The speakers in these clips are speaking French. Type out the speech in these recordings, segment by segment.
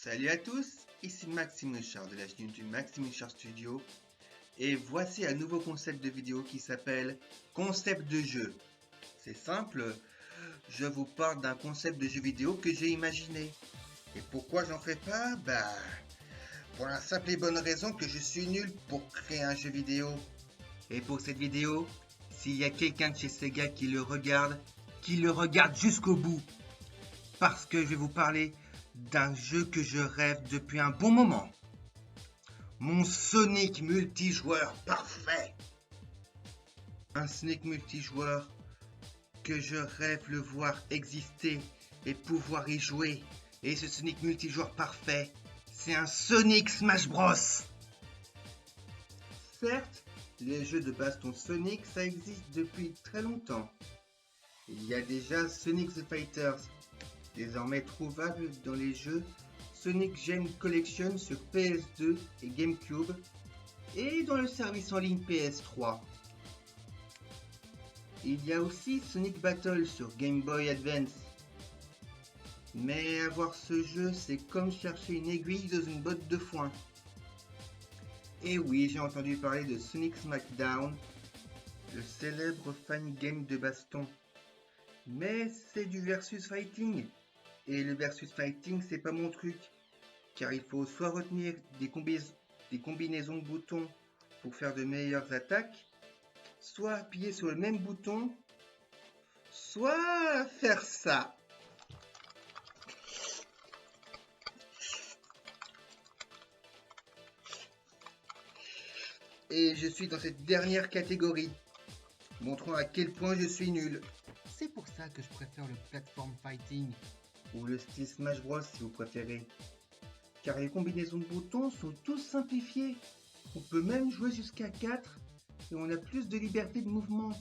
Salut à tous, ici Maxime Richard de la chaîne du Maxime Richard Studio et voici un nouveau concept de vidéo qui s'appelle concept de jeu. C'est simple, je vous parle d'un concept de jeu vidéo que j'ai imaginé. Et pourquoi j'en fais pas? Pour la simple et bonne raison que je suis nul pour créer un jeu vidéo. Et pour cette vidéo, s'il y a quelqu'un de chez Sega qui le regarde jusqu'au bout. Parce que je vais vous parler d'un jeu que je rêve depuis un bon moment. Mon Sonic multijoueur parfait. Un Sonic multijoueur que je rêve le voir exister et pouvoir y jouer. Et ce Sonic multijoueur parfait, c'est un Sonic Smash Bros. Certes, les jeux de baston Sonic, ça existe depuis très longtemps. Il y a déjà Sonic the Fighters, désormais trouvable dans les jeux Sonic Gen Collection sur PS2 et GameCube et dans le service en ligne PS3. Il y a aussi Sonic Battle sur Game Boy Advance. Mais avoir ce jeu, c'est comme chercher une aiguille dans une botte de foin. Et oui, j'ai entendu parler de Sonic Smackdown, le célèbre fan game de baston. Mais c'est du versus fighting. Et le versus fighting, c'est pas mon truc. Car il faut soit retenir des combinaisons de boutons pour faire de meilleures attaques, soit appuyer sur le même bouton, soit faire ça. Et je suis dans cette dernière catégorie, montrant à quel point je suis nul. C'est pour ça que je préfère le platform fighting, ou le style Smash Bros si vous préférez. Car les combinaisons de boutons sont tous simplifiées. On peut même jouer jusqu'à 4 et on a plus de liberté de mouvement.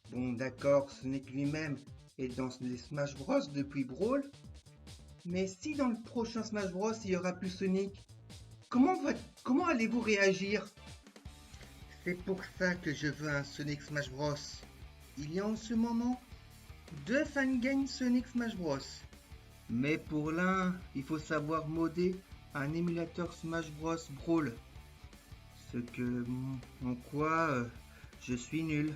Bon d'accord, Sonic lui-même est dans les Smash Bros depuis Brawl. Mais si dans le prochain Smash Bros il y aura plus Sonic, comment allez-vous réagir? C'est pour ça que je veux un Sonic Smash Bros. Il y a en ce moment 2 fangames Sonic Smash Bros. Mais pour l'un, il faut savoir modder un émulateur Smash Bros Brawl. En quoi je suis nul.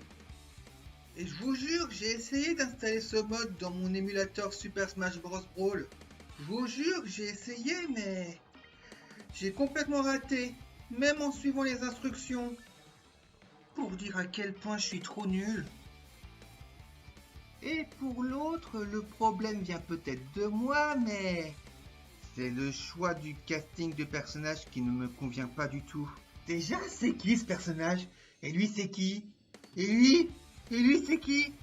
Et je vous jure que j'ai essayé d'installer ce mode dans mon émulateur Super Smash Bros Brawl. Je vous jure que j'ai essayé mais j'ai complètement raté, même en suivant les instructions. Pour dire à quel point je suis trop nul. Et pour l'autre, le problème vient peut-être de moi, mais c'est le choix du casting de personnage qui ne me convient pas du tout. Déjà, c'est qui ce personnage? Et lui, c'est qui? Et lui? Et lui, c'est qui?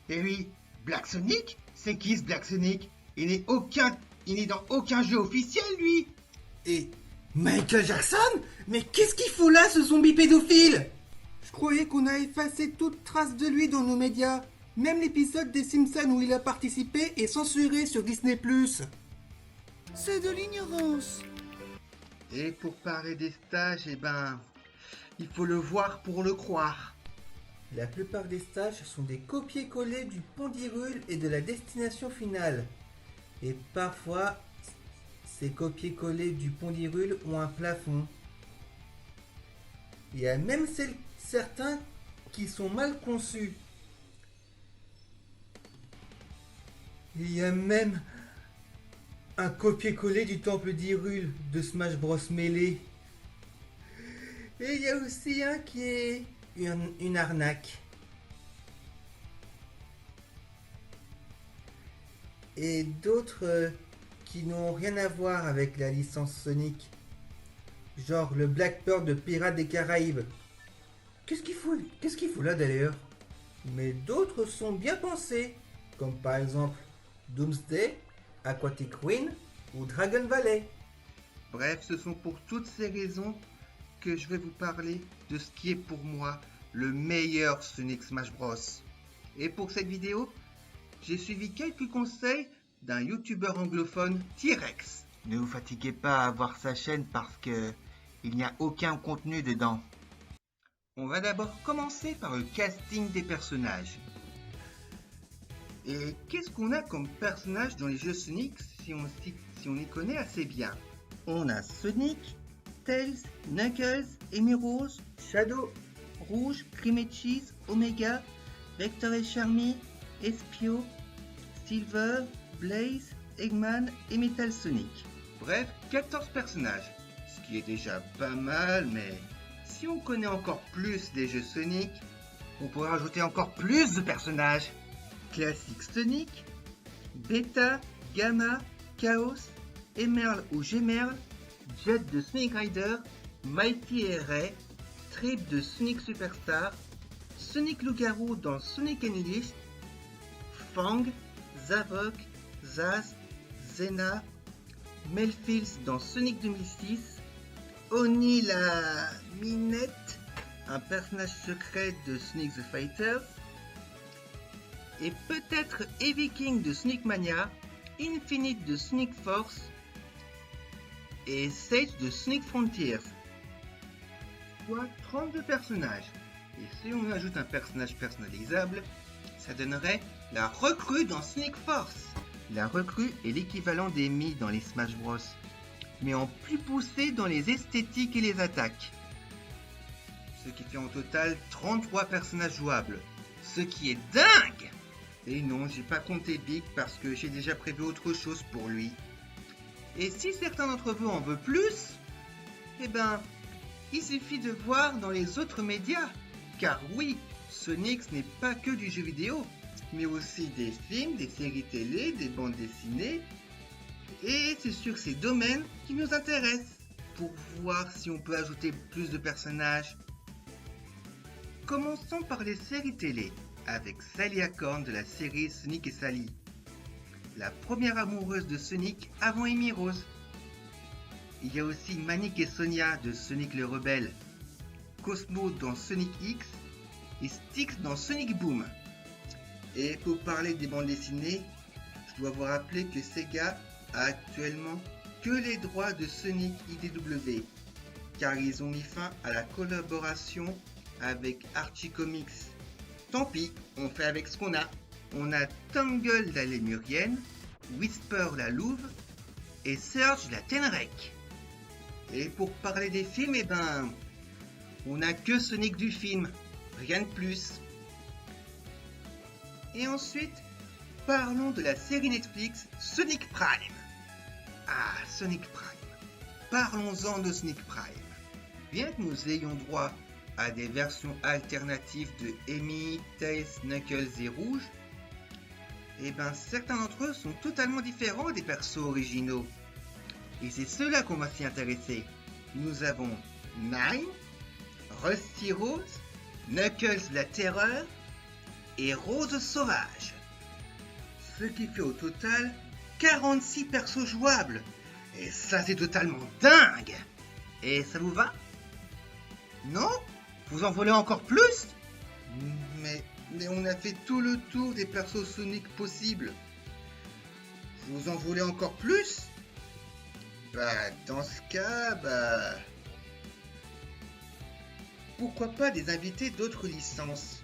Et lui, Black Sonic? C'est qui ce Black Sonic? Il n'est dans aucun jeu officiel, lui! Et Michael Jackson? Mais qu'est-ce qu'il fout là, ce zombie pédophile? Je croyais qu'on a effacé toute trace de lui dans nos médias. Même l'épisode des Simpsons où il a participé est censuré sur Disney+. C'est de l'ignorance. Et pour parler des stages, il faut le voir pour le croire. La plupart des stages sont des copier-coller du pont d'Hyrule et de la destination finale. Et parfois, ces copier-coller du pont d'Hyrule ont un plafond. Il y a même certains qui sont mal conçus. Il y a même un copier-coller du temple d'Hyrule de Smash Bros Melee. Et il y a aussi un qui est une arnaque. Et d'autres qui n'ont rien à voir avec la licence Sonic. Genre le Blackbird de Pirates des Caraïbes. Qu'est-ce qu'il fout là d'ailleurs? Mais d'autres sont bien pensés, comme par exemple Doomsday, Aquatic Queen ou Dragon Valley. Bref, ce sont pour toutes ces raisons que je vais vous parler de ce qui est pour moi le meilleur Sonic Smash Bros. Et pour cette vidéo, j'ai suivi quelques conseils d'un youtubeur anglophone, T-Rex. Ne vous fatiguez pas à voir sa chaîne parce que il n'y a aucun contenu dedans. On va d'abord commencer par le casting des personnages. Et qu'est-ce qu'on a comme personnage dans les jeux Sonic si on y connaît assez bien. On a Sonic, Tails, Knuckles, Emerald, Shadow, Rouge, Cream et Cheese, Omega, Vector et Charmy, Espio, Silver, Blaze, Eggman et Metal Sonic. Bref, 14 personnages, ce qui est déjà pas mal, mais si on connaît encore plus les jeux Sonic, on pourrait rajouter encore plus de personnages. Classique Sonic, Beta, Gamma, Chaos, Emerald ou Gemerald, Jet de Sonic Rider, Mighty et Ray, Trip de Sonic Superstar, Sonic Loup-Garou dans Sonic Unleashed, Fang, Zavok, Zaz, Zena, Melfils dans Sonic 2006, Oni la Minette, un personnage secret de Sonic the Fighters, et peut-être Heavy King de Sonic Mania, Infinite de Sonic Force et Sage de Sonic Frontiers. Soit 32 personnages. Et si on ajoute un personnage personnalisable, ça donnerait la recrue dans Sonic Force. La recrue est l'équivalent des Mi dans les Smash Bros, mais en plus poussé dans les esthétiques et les attaques. Ce qui fait en total 33 personnages jouables. Ce qui est dingue! Et non, j'ai pas compté Big parce que j'ai déjà prévu autre chose pour lui. Et si certains d'entre vous en veulent plus, eh ben, il suffit de voir dans les autres médias. Car oui, Sonic ce n'est pas que du jeu vidéo, mais aussi des films, des séries télé, des bandes dessinées. Et c'est sur ces domaines qui nous intéressent, pour voir si on peut ajouter plus de personnages. Commençons par les séries télé, avec Sally Acorn de la série Sonic et Sally, la première amoureuse de Sonic avant Amy Rose. Il y a aussi Manic et Sonia de Sonic le Rebelle, Cosmo dans Sonic X et Styx dans Sonic Boom. Et pour parler des bandes dessinées, je dois vous rappeler que Sega a actuellement que les droits de Sonic IDW, car ils ont mis fin à la collaboration avec Archie Comics. Tant pis, on fait avec ce qu'on a. On a Tangle la Lémurienne, Whisper la Louve et Surge la Tenrec. Et pour parler des films, eh ben, on n'a que Sonic du film, rien de plus. Et ensuite, parlons de la série Netflix Sonic Prime. Ah, Sonic Prime. Parlons-en de Sonic Prime. Bien que nous ayons droit à des versions alternatives de Amy, Tails, Knuckles et Rouge, et ben certains d'entre eux sont totalement différents des persos originaux. Et c'est ceux-là qu'on va s'y intéresser. Nous avons Nine, Rusty Rose, Knuckles la Terreur et Rose Sauvage. Ce qui fait au total 46 persos jouables. Et ça c'est totalement dingue. Et ça vous va? Non? Vous en voulez encore plus? Mais on a fait tout le tour des persos Sonic possibles. Vous en voulez encore plus? Bah, dans ce cas, pourquoi pas des invités d'autres licences?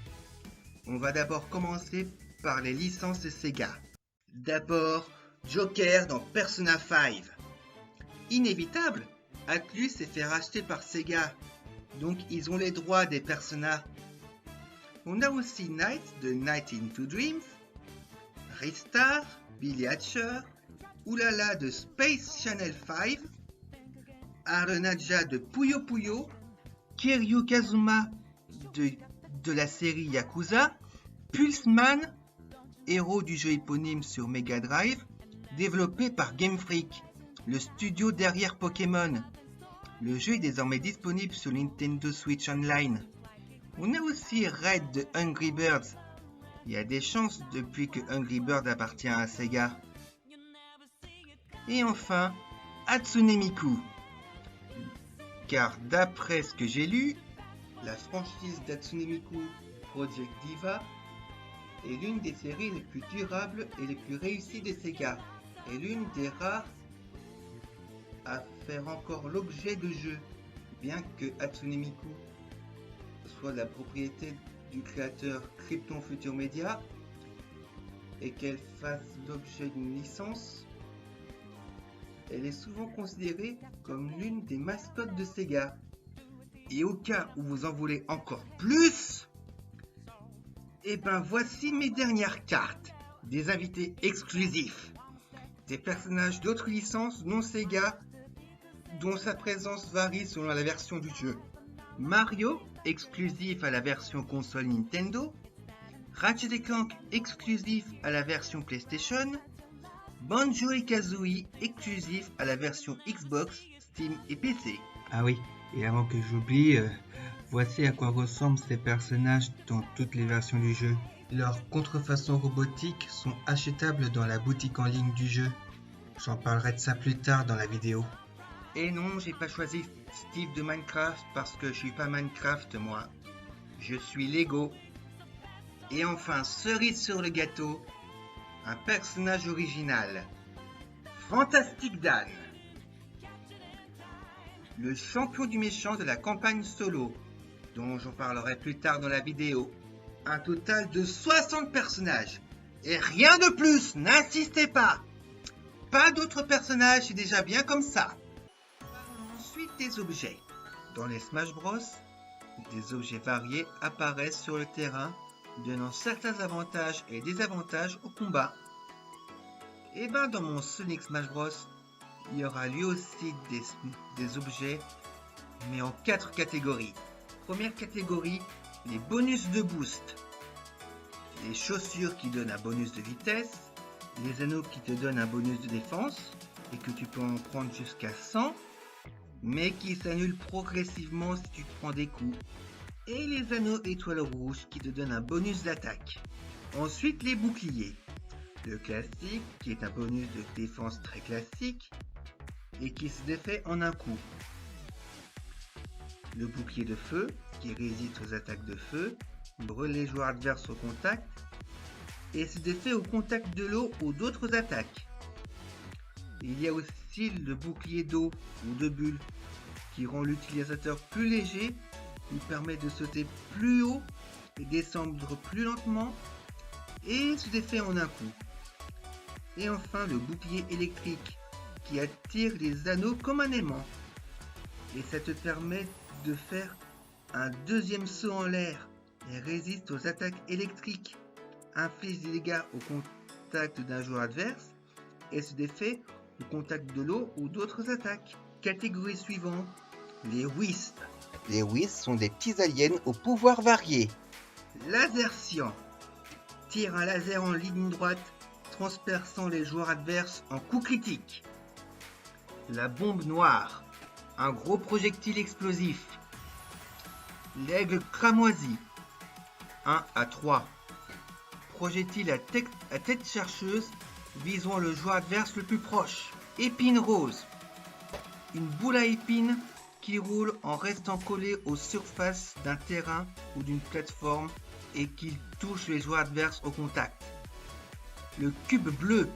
On va d'abord commencer par les licences de Sega. D'abord, Joker dans Persona 5. Inévitable, Atlus s'est fait racheter par Sega, donc ils ont les droits des Persona. On a aussi Night de Night into Dreams, Ristar, Billy Hatcher, Oulala de Space Channel 5, Arenaja de Puyo Puyo, Kiryu Kazuma de la série Yakuza, Pulseman, héros du jeu éponyme sur Mega Drive, développé par Game Freak, le studio derrière Pokémon. Le jeu est désormais disponible sur Nintendo Switch Online. On a aussi Red de Angry Birds. Il y a des chances depuis que Angry Birds appartient à Sega. Et enfin, Hatsune Miku. Car d'après ce que j'ai lu, la franchise d'Hatsune Miku Project Diva est l'une des séries les plus durables et les plus réussies de Sega, et l'une des rares à faire encore l'objet de jeux, bien que Hatsune Miku soit la propriété du créateur Krypton Future Media et qu'elle fasse l'objet d'une licence. elle est souvent considérée comme l'une des mascottes de Sega. Et au cas où vous en voulez encore plus, eh ben voici mes dernières cartes, des invités exclusifs, des personnages d'autres licences non Sega, dont sa présence varie selon la version du jeu. Mario, exclusif à la version console Nintendo, Ratchet & Clank, exclusif à la version PlayStation, Banjo et Kazooie, exclusif à la version Xbox, Steam et PC. Ah oui, et avant que j'oublie, voici à quoi ressemblent ces personnages dans toutes les versions du jeu. Leurs contrefaçons robotiques sont achetables dans la boutique en ligne du jeu. J'en parlerai de ça plus tard dans la vidéo. Et non, j'ai pas choisi Steve de Minecraft parce que je suis pas Minecraft moi. Je suis Lego. Et enfin, cerise sur le gâteau, un personnage original. Fantastic Dan. Le champion du méchant de la campagne solo, dont j'en parlerai plus tard dans la vidéo. Un total de 60 personnages. Et rien de plus, n'insistez pas. Pas d'autres personnages, c'est déjà bien comme ça. Ensuite, des objets. Dans les Smash Bros, des objets variés apparaissent sur le terrain, donnant certains avantages et désavantages au combat. Et ben dans mon Sonic Smash Bros, il y aura lui aussi des objets, mais en 4 catégories. Première catégorie, les bonus de boost. Les chaussures qui donnent un bonus de vitesse, les anneaux qui te donnent un bonus de défense, et que tu peux en prendre jusqu'à 100, mais qui s'annulent progressivement si tu prends des coups. Et les anneaux étoiles rouges qui te donnent un bonus d'attaque. Ensuite les boucliers. Le classique qui est un bonus de défense très classique et qui se défait en un coup. Le bouclier de feu qui résiste aux attaques de feu, brûle les joueurs adverses au contact et se défait au contact de l'eau ou d'autres attaques. Il y a aussi le bouclier d'eau ou de bulle qui rend l'utilisateur plus léger, lui permet de sauter plus haut et descendre plus lentement et se défait en un coup. Et enfin le bouclier électrique qui attire les anneaux comme un aimant. Et ça te permet de faire un deuxième saut en l'air et résiste aux attaques électriques, inflige des dégâts au contact d'un joueur adverse et se défait au contact de l'eau ou d'autres attaques. Catégorie suivante, les Wisps. Les Wisps sont des petits aliens aux pouvoirs variés. Lasercian tire un laser en ligne droite, transperçant les joueurs adverses en coups critiques. La bombe noire, un gros projectile explosif. L'aigle cramoisi, 1 à 3. Projectile à tête chercheuse, visant le joueur adverse le plus proche. Épine rose, une boule à épines qui roule en restant collée aux surfaces d'un terrain ou d'une plateforme et qui touche les joueurs adverses au contact. Le cube bleu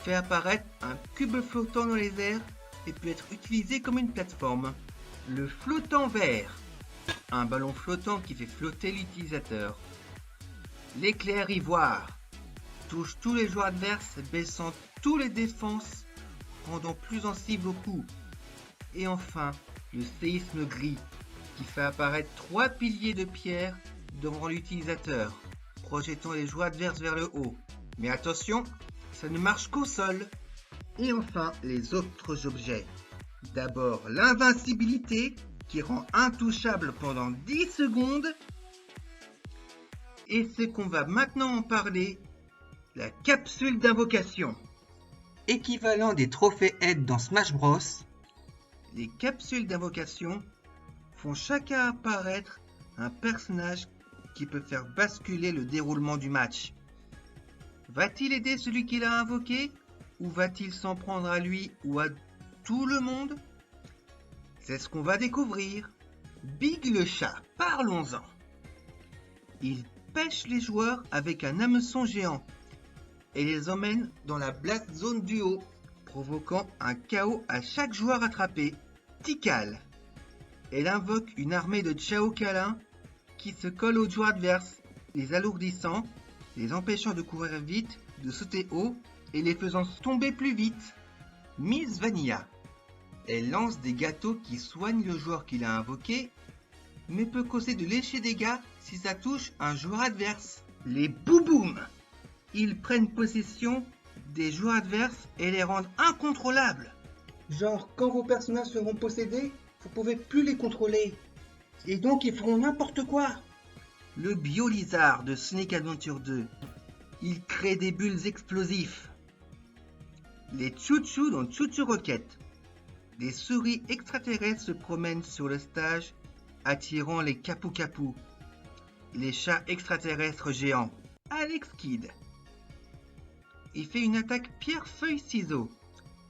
fait apparaître un cube flottant dans les airs et peut être utilisé comme une plateforme. Le flottant vert, un ballon flottant qui fait flotter l'utilisateur. L'éclair ivoire touche tous les joueurs adverses, baissant tous les défenses, rendant plus sensible aux coups. Et enfin, le séisme gris, qui fait apparaître 3 piliers de pierre devant l'utilisateur, projetant les joueurs adverses vers le haut. Mais attention, ça ne marche qu'au sol. Et enfin, les autres objets. D'abord, l'invincibilité, qui rend intouchable pendant 10 secondes. Et c'est qu'on va maintenant en parler, la capsule d'invocation. Équivalent des trophées aide dans Smash Bros. Les capsules d'invocation font chacun apparaître un personnage qui peut faire basculer le déroulement du match. Va-t-il aider celui qui l'a invoqué ou va-t-il s'en prendre à lui ou à tout le monde? C'est ce qu'on va découvrir. Big le chat, parlons-en. Il pêche les joueurs avec un hameçon géant et les emmène dans la blast zone du haut, provoquant un chaos à chaque joueur attrapé. Tikal. Elle invoque une armée de Chao câlins qui se colle aux joueurs adverses, les alourdissant, les empêchant de courir vite, de sauter haut et les faisant tomber plus vite. Miss Vanilla. Elle lance des gâteaux qui soignent le joueur qui l'a invoqué, mais peut causer de légers dégâts si ça touche un joueur adverse. Les Bouboum. Ils prennent possession des joueurs adverses et les rendent incontrôlables. Genre, quand vos personnages seront possédés, vous pouvez plus les contrôler. Et donc ils feront n'importe quoi. Le Bio-Lizard de Sonic Adventure 2. Il crée des bulles explosifs. Les Chouchous dans Chouchou Rocket. Des souris extraterrestres se promènent sur le stage, attirant les Capou-Capou. Les chats extraterrestres géants. Alex Kidd. Il fait une attaque pierre-feuille-ciseau.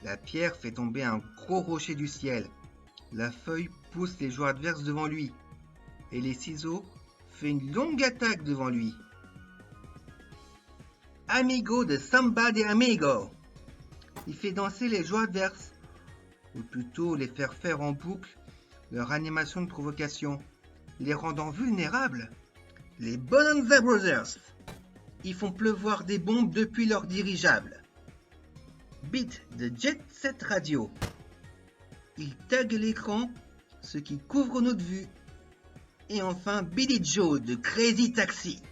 La pierre fait tomber un gros rocher du ciel. La feuille pousse les joueurs adverses devant lui. Et les ciseaux fait une longue attaque devant lui. Amigo de Samba de Amigo. Il fait danser les joueurs adverses, ou plutôt les faire en boucle leur animation de provocation, les rendant vulnérables. Les Bonanza Brothers. Ils font pleuvoir des bombes depuis leur dirigeable. Beat de Jet Set Radio. Ils taguent l'écran, ce qui couvre notre vue. Et enfin Billy Joe de Crazy Taxi.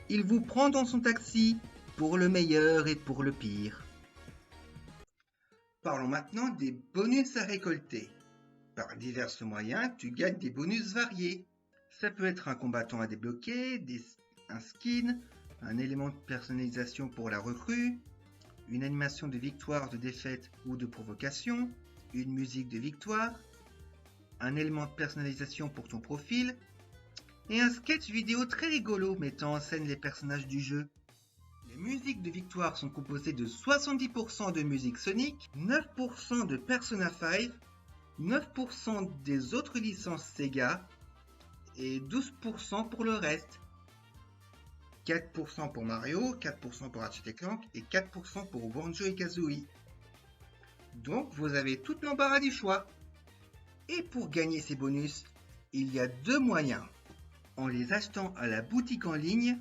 Il vous prend dans son taxi pour le meilleur et pour le pire. Parlons maintenant des bonus à récolter. Par divers moyens, tu gagnes des bonus variés. Ça peut être un combattant à débloquer, un skin, un élément de personnalisation pour la recrue, une animation de victoire, de défaite ou de provocation, une musique de victoire, un élément de personnalisation pour ton profil, et un sketch vidéo très rigolo mettant en scène les personnages du jeu. Les musiques de victoire sont composées de 70% de musique Sonic, 9% de Persona 5, 9% des autres licences Sega, et 12% pour le reste. 4% pour Mario, 4% pour Ratchet & Clank et 4% pour Banjo et Kazooie. Donc vous avez tout l'embarras du choix. Et pour gagner ces bonus, il y a deux moyens. En les achetant à la boutique en ligne,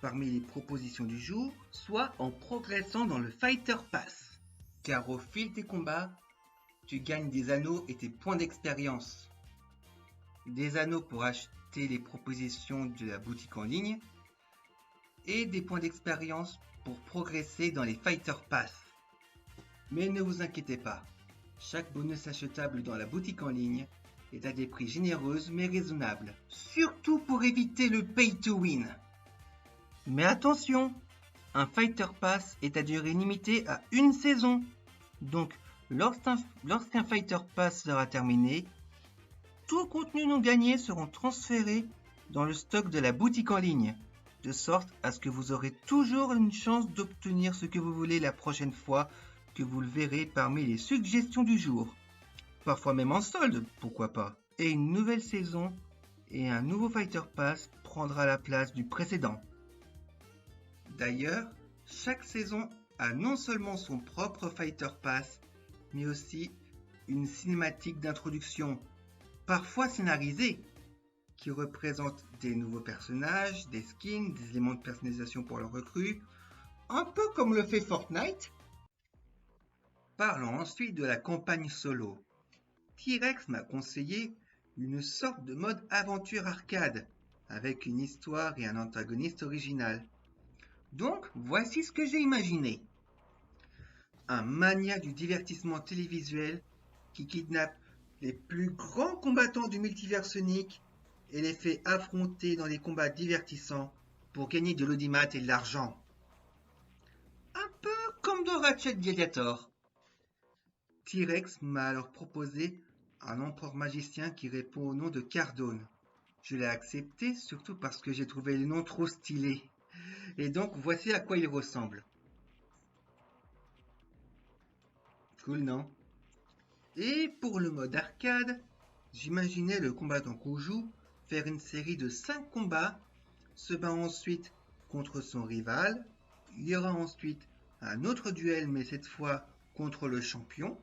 parmi les propositions du jour, soit en progressant dans le Fighter Pass. Car au fil des combats, tu gagnes des anneaux et tes points d'expérience. Des anneaux pour acheter les propositions de la boutique en ligne, et des points d'expérience pour progresser dans les Fighter Pass. Mais ne vous inquiétez pas, chaque bonus achetable dans la boutique en ligne est à des prix généreux mais raisonnables, surtout pour éviter le pay to win. Mais attention, un Fighter Pass est à durée limitée à une saison, donc lorsqu'un Fighter Pass sera terminé, tout contenu non gagné seront transférés dans le stock de la boutique en ligne, de sorte à ce que vous aurez toujours une chance d'obtenir ce que vous voulez la prochaine fois que vous le verrez parmi les suggestions du jour. Parfois même en solde, pourquoi pas. Et une nouvelle saison et un nouveau Fighter Pass prendra la place du précédent. D'ailleurs, chaque saison a non seulement son propre Fighter Pass, mais aussi une cinématique d'introduction, parfois scénarisée, qui représente des nouveaux personnages, des skins, des éléments de personnalisation pour leurs recrues, un peu comme le fait Fortnite. Parlons ensuite de la campagne solo. T-Rex m'a conseillé une sorte de mode aventure arcade, avec une histoire et un antagoniste original. Donc, voici ce que j'ai imaginé. Un mania du divertissement télévisuel qui kidnappe les plus grands combattants du multivers Sonic et les fait affronter dans des combats divertissants pour gagner de l'audimat et de l'argent. Un peu comme dans Ratchet Gladiator. T-Rex m'a alors proposé un empereur magicien qui répond au nom de Cardone. Je l'ai accepté surtout parce que j'ai trouvé le nom trop stylé. Et donc voici à quoi il ressemble. Cool, non? Et pour le mode arcade, j'imaginais le combattant qu'on joue faire une série de 5 combats, se bat ensuite contre son rival, il y aura ensuite un autre duel mais cette fois contre le champion,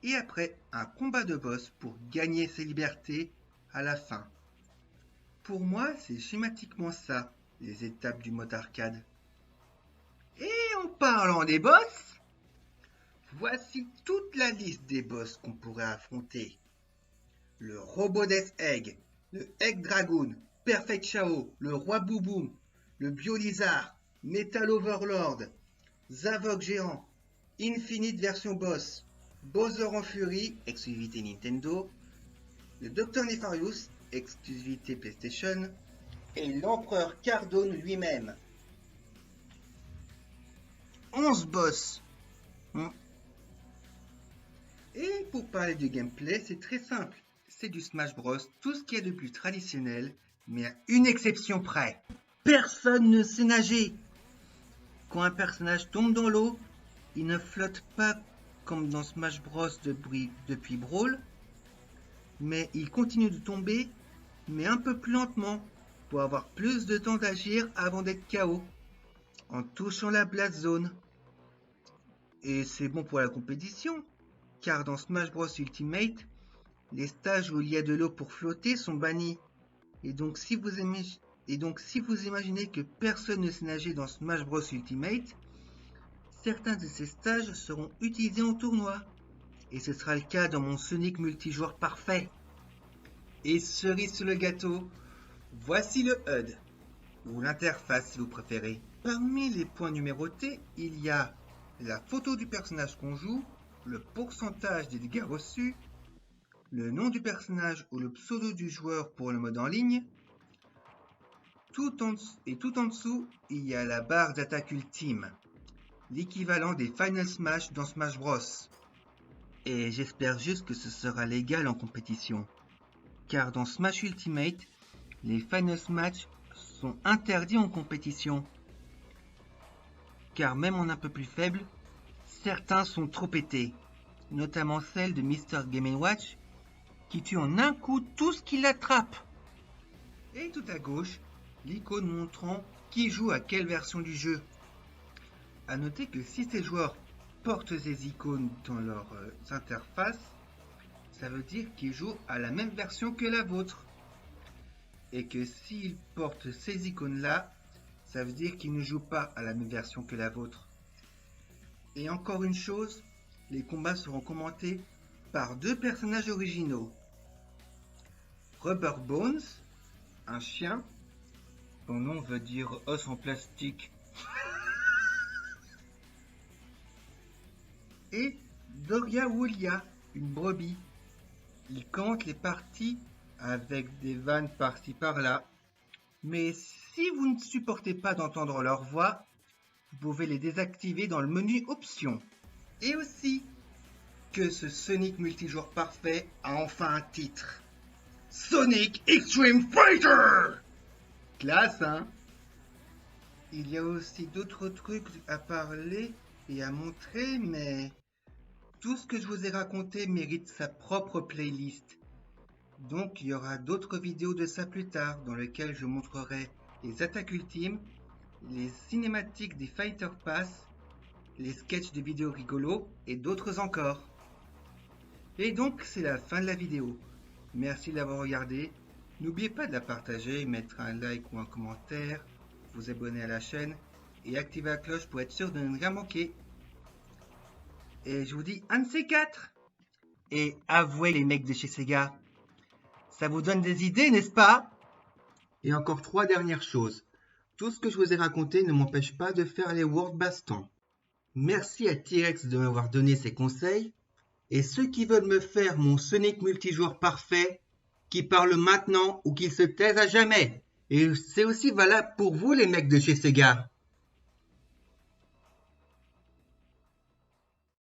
et après un combat de boss pour gagner ses libertés à la fin. Pour moi, c'est schématiquement ça, les étapes du mode arcade. Et en parlant des boss, Voici toute la liste des boss qu'on pourrait affronter. Le Robot Death Egg, le Egg Dragoon, Perfect Chao, le Roi Bouboum, le Biolizard, Metal Overlord, Zavok Géant, Infinite version boss, Bowser en Fury, exclusivité Nintendo, le Dr Nefarious, exclusivité PlayStation, et l'Empereur Cardone lui-même. 11 boss. Et pour parler du gameplay, c'est très simple. C'est du Smash Bros, tout ce qu'il y a de plus traditionnel, mais à une exception près. Personne ne sait nager. Quand un personnage tombe dans l'eau, il ne flotte pas comme dans Smash Bros depuis Brawl, mais il continue de tomber, mais un peu plus lentement, pour avoir plus de temps d'agir avant d'être KO, en touchant la blast zone. Et c'est bon pour la compétition, car dans Smash Bros Ultimate, les stages où il y a de l'eau pour flotter sont bannis. Et donc si vous imaginez que personne ne sait nager dans Smash Bros Ultimate, certains de ces stages seront utilisés en tournoi. Et ce sera le cas dans mon Sonic multijoueur parfait. Et cerise sur le gâteau, voici le HUD, ou l'interface si vous préférez. Parmi les points numérotés, il y a la photo du personnage qu'on joue, le pourcentage des dégâts reçus, le nom du personnage ou le pseudo du joueur pour le mode en ligne. Tout en dessous, il y a la barre d'attaque ultime, l'équivalent des Final Smash dans Smash Bros. Et j'espère juste que ce sera légal en compétition, car dans Smash Ultimate, les Final Smash sont interdits en compétition. Car même en un peu plus faible, certains sont trop pétés, notamment celle de Mr. Game & Watch, qui tue en un coup tout ce qui l'attrape. Et tout à gauche, l'icône montrant qui joue à quelle version du jeu. A noter que si ces joueurs portent ces icônes dans leurs interfaces, ça veut dire qu'ils jouent à la même version que la vôtre. Et que s'ils portent ces icônes-là, ça veut dire qu'ils ne jouent pas à la même version que la vôtre. Et encore une chose, les combats seront commentés par 2 personnages originaux. Rubber Bones, un chien, son nom veut dire os en plastique. Et Doria Woolia, une brebis. Il commente les parties avec des vannes par-ci par-là. Mais si vous ne supportez pas d'entendre leur voix, vous pouvez les désactiver dans le menu Options. Et aussi, que ce Sonic multijoueur parfait a enfin un titre. Sonic Extreme Fighter! Classe, hein? Il y a aussi d'autres trucs à parler et à montrer, mais tout ce que je vous ai raconté mérite sa propre playlist. Donc il y aura d'autres vidéos de ça plus tard, dans lesquelles je montrerai les attaques ultimes, les cinématiques des Fighter Pass, les sketchs de vidéos rigolos et d'autres encore. Et donc c'est la fin de la vidéo. Merci d'avoir regardé. N'oubliez pas de la partager, mettre un like ou un commentaire, vous abonner à la chaîne et activer la cloche pour être sûr de ne rien manquer. Et je vous dis un de ces 4. Et avouez les mecs de chez Sega, ça vous donne des idées, n'est-ce pas? Et encore 3 dernières choses. Tout ce que je vous ai raconté ne m'empêche pas de faire les World Bastons. Merci à T-Rex de m'avoir donné ses conseils. Et ceux qui veulent me faire mon Sonic multijoueur parfait, qui parlent maintenant ou qu'ils se taisent à jamais. Et c'est aussi valable pour vous les mecs de chez Sega.